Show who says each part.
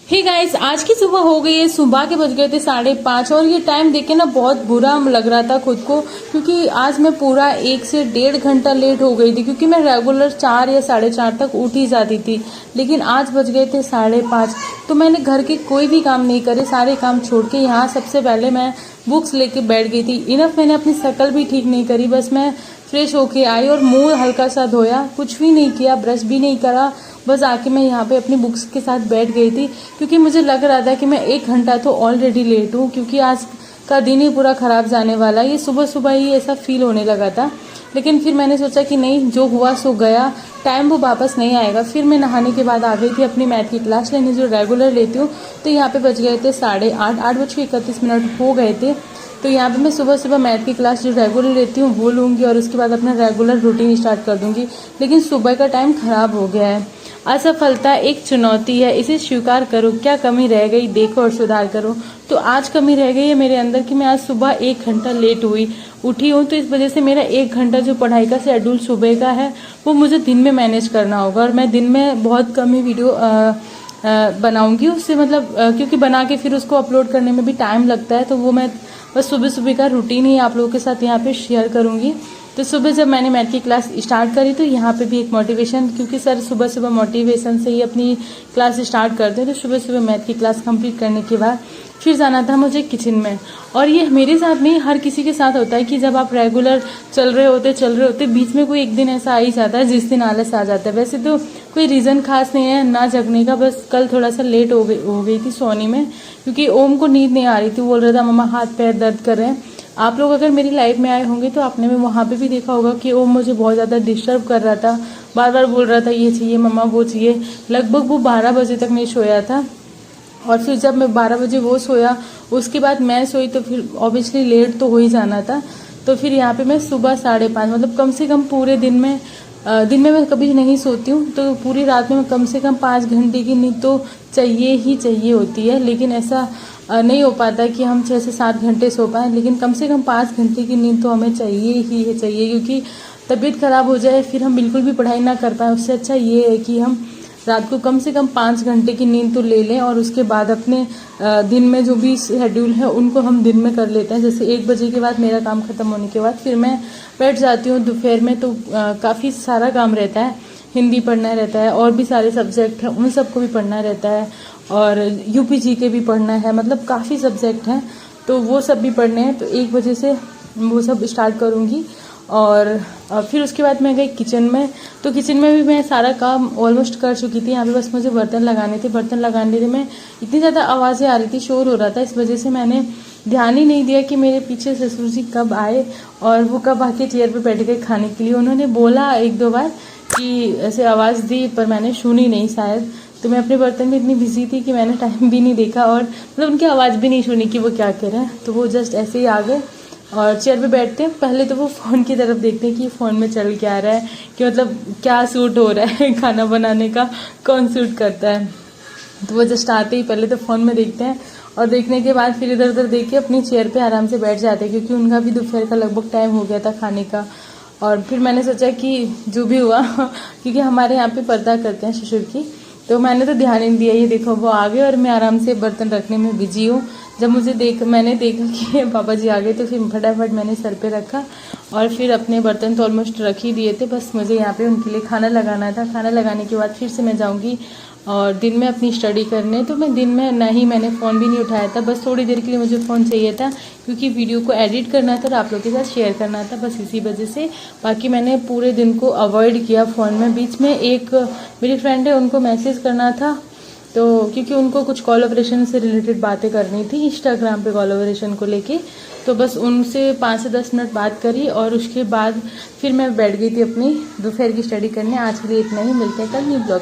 Speaker 1: Hey guys, आज की सुबह हो गई है। सुबह के बज गए थे 5:30 और ये टाइम देख के ना बहुत बुरा लग रहा था खुद को, क्योंकि आज मैं पूरा 1 से 1.5 घंटा लेट हो गई थी। क्योंकि मैं रेगुलर 4 या 4:30 तक उठ ही जाती थी, लेकिन आज बज गए थे 5:30। तो मैंने घर के कोई भी काम नहीं करे, सारे काम छोड़ के यहाँ सबसे पहले मैं बुक्स लेके बैठ गई थी। इनफ मैंने अपनी शक्ल भी ठीक नहीं करी, बस मैं फ्रेश होके आई और मुंह हल्का सा धोया, कुछ भी नहीं किया, ब्रश भी नहीं करा। बस आके मैं यहाँ पे अपनी बुक्स के साथ बैठ गई थी, क्योंकि मुझे लग रहा था कि मैं 1 घंटा तो ऑलरेडी लेट हूँ, क्योंकि आज का दिन ही पूरा खराब जाने वाला। ये सुबह सुबह ही ऐसा फील होने लगा था। लेकिन फिर मैंने सोचा कि नहीं, जो हुआ सो गया, टाइम वो वापस नहीं आएगा। फिर मैं नहाने के बाद आ गई थी अपनी मैथ की क्लास लेने, जो रेगुलर लेती हूँ। तो यहाँ पे बज गए थे 8:30, 8:31 हो गए थे। तो यहाँ पे मैं सुबह सुबह मैथ की क्लास जो रेगुलर लेती हूँ वो लूँगी और उसके बाद अपना रेगुलर रूटीन स्टार्ट कर दूँगी। लेकिन सुबह का टाइम खराब हो गया है। असफलता एक चुनौती है, इसे स्वीकार करो। क्या कमी रह गई देखो और सुधार करो। तो आज कमी रह गई है मेरे अंदर कि मैं आज सुबह 1 घंटा लेट उठी हूँ। तो इस वजह से मेरा 1 घंटा जो पढ़ाई का शेड्यूल सुबह का है वो मुझे दिन में मैनेज करना होगा। और मैं दिन में बहुत कम ही वीडियो बनाऊंगी उससे, मतलब क्योंकि बना के फिर उसको अपलोड करने में भी टाइम लगता है। तो वो मैं बस सुबह सुबह का रूटीन ही आप लोगों के साथ यहाँ पे शेयर करूंगी। तो सुबह जब मैंने मैथ की क्लास स्टार्ट करी तो यहाँ पे भी एक मोटिवेशन, क्योंकि सर सुबह सुबह मोटिवेशन से ही अपनी क्लास स्टार्ट करते हैं। तो सुबह सुबह मैथ की क्लास कंप्लीट करने के बाद फिर जाना था मुझे किचन में। और ये मेरे साथ नहीं, हर किसी के साथ होता है कि जब आप रेगुलर चल रहे होते बीच में कोई एक दिन ऐसा आ ही जाता है जिस दिन आलस आ जाता है। वैसे तो कोई रीज़न खास नहीं है ना जगने का, बस कल थोड़ा सा लेट हो गई थी सोने में, क्योंकि ओम को नींद नहीं आ रही थी। बोल रहा था मम्मा हाथ पैर दर्द कर रहे हैं। आप लोग अगर मेरी लाइफ में आए होंगे तो आपने भी वहाँ पे भी देखा होगा कि ओम मुझे बहुत ज़्यादा डिस्टर्ब कर रहा था, बार बार बोल रहा था ये चाहिए मम्मा वो चाहिए। लगभग वो 12 बजे तक नहीं सोया था। और फिर जब मैं 12 बजे वो सोया, उसके बाद मैं सोई, तो फिर ऑब्वियसली लेट तो हो ही जाना था। तो फिर यहाँ पे मैं सुबह 5:30, मतलब कम से कम पूरे दिन में मैं कभी नहीं सोती हूँ, तो पूरी रात में कम से कम 5 घंटे की नींद तो चाहिए ही चाहिए होती है। लेकिन ऐसा नहीं हो पाता कि हम 6 से 7 घंटे सो पाएँ, लेकिन कम से कम 5 घंटे की नींद तो हमें चाहिए ही चाहिए, क्योंकि तबीयत खराब हो जाए फिर हम बिल्कुल भी पढ़ाई ना कर पाएँ। उससे अच्छा ये है कि हम रात को कम से कम 5 घंटे की नींद तो ले लें, और उसके बाद अपने दिन में जो भी शेड्यूल है उनको हम दिन में कर लेते हैं। जैसे 1 बजे के बाद मेरा काम खत्म होने के बाद फिर मैं बैठ जाती हूँ दोपहर में, तो काफ़ी सारा काम रहता है। हिंदी पढ़ना रहता है, और भी सारे सब्जेक्ट हैं उन सबको भी पढ़ना रहता है, और यूपीजी के भी पढ़ना है, मतलब काफ़ी सब्जेक्ट हैं तो वो सब भी पढ़ने हैं। तो 1 बजे से वो सब स्टार्ट करूँगी। और फिर उसके बाद मैं गई किचन में। तो किचन में भी मैं सारा काम ऑलमोस्ट कर चुकी थी। यहाँ पे बस मुझे बर्तन लगाने थे। बर्तन लगाने में इतनी ज़्यादा आवाज़ें आ रही थी, शोर हो रहा था, इस वजह से मैंने ध्यान ही नहीं दिया कि मेरे पीछे ससुर जी कब आए और वो कब आके चेयर पे बैठ गए खाने के लिए। उन्होंने बोला 1-2 बार कि ऐसे आवाज़ दी, पर मैंने सुनी नहीं शायद। तो मैं अपने बर्तन में इतनी बिजी थी कि मैंने टाइम भी नहीं देखा, और मतलब उनकी आवाज़ भी नहीं सुनी कि वो क्या कह रहे हैं। तो वो जस्ट ऐसे ही आ गए और चेयर पे बैठते हैं। पहले तो वो फ़ोन की तरफ देखते हैं कि फ़ोन में चल क्या रहा है, कि मतलब क्या सूट हो रहा है, खाना बनाने का कौन सूट करता है। तो वो जस्ट आते ही पहले तो फ़ोन में देखते हैं, और देखने के बाद फिर इधर उधर देख के अपनी चेयर पे आराम से बैठ जाते हैं, क्योंकि उनका भी दोपहर का लगभग टाइम हो गया था खाने का। और फिर मैंने सोचा कि जो भी हुआ क्योंकि हमारे यहाँ पे पर्दा करते हैं ससुर की, तो मैंने तो ध्यान ही नहीं दिया। ये देखो वो आ गए और मैं आराम से बर्तन रखने में बिजी हूँ। जब मैंने देखा कि पापा जी आ गए, तो फिर फटाफट मैंने सर पे रखा, और फिर अपने बर्तन तो ऑलमोस्ट रख ही दिए थे। बस मुझे यहाँ पे उनके लिए खाना लगाना था। खाना लगाने के बाद फिर से मैं जाऊँगी और दिन में अपनी स्टडी करने। तो मैं दिन में मैंने फ़ोन भी नहीं उठाया था, बस थोड़ी देर के लिए मुझे फ़ोन चाहिए था, क्योंकि वीडियो को एडिट करना था और आप लोगों के साथ शेयर करना था, बस इसी वजह से। बाकी मैंने पूरे दिन को अवॉइड किया फ़ोन में। बीच में एक मेरी फ्रेंड है, उनको मैसेज करना था, तो क्योंकि उनको कुछ कोलैबोरेशन से रिलेटेड बातें करनी थी इंस्टाग्राम पे कोलैबोरेशन को लेके, तो बस उनसे 5 से 10 मिनट बात करी, और उसके बाद फिर मैं बैठ गई थी अपनी दोपहर की स्टडी करने। आज के लिए इतना ही, मिलते हैं कल न्यू ब्लॉग।